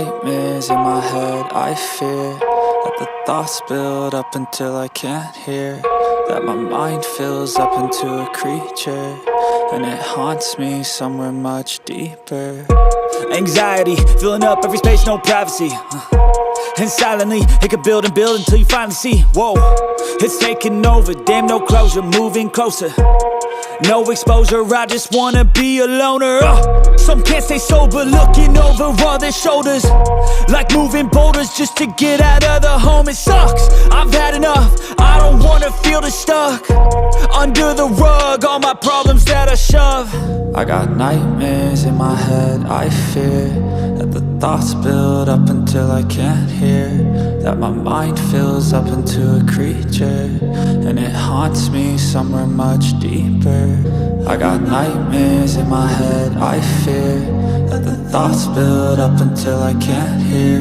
nightmares in my head, I fear that the thoughts build up until I can't hear, that my mind fills up into a creature, and it haunts me somewhere much deeper. Anxiety, filling up every space, no privacy. And silently, it could build and build until you finally see, whoa, it's taking over, damn, no closure, moving closer. No exposure, I just wanna be a loner. Some can't stay sober, looking over all their shoulders, like moving boulders just to get out of the home. It sucks, I've had enough, I don't wanna feel the stuck under the rug, all my problems that I shove. I got nightmares in my head, I fear that the thoughts build up until I can't hear, that my mind fills up into a creature, and it haunts me somewhere much deeper. I got nightmares in my head, I fear that the thoughts build up until I can't hear,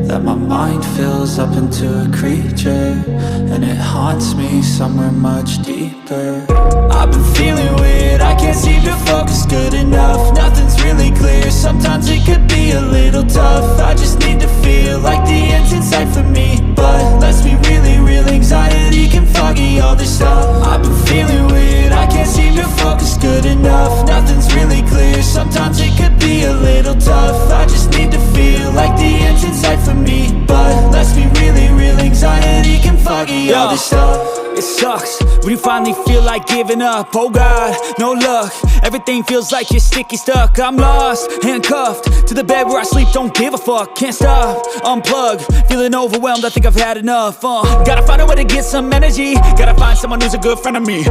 that my mind fills up into a creature, and it haunts me somewhere much deeper. I've been feeling weird, I can't seem to focus good enough. Nothing's really clear, sometimes it could be a little tough. I just need to feel like the end's in sight for me, but let's be really real, anxiety can foggy all this stuff. I've been feeling weird, I can't seem to focus good enough. Nothing's really clear, sometimes it could be a little tough. I just need to feel like the end's in sight for me, but let's be really real, anxiety can foggy all this stuff. It sucks when you finally feel like giving up. Oh God, no luck, everything feels like you're sticky stuck. I'm lost, handcuffed to the bed where I sleep, don't give a fuck. Can't stop, unplug, feeling overwhelmed, I think I've had enough. Gotta find a way to get some energy, gotta find someone who's a good friend of me.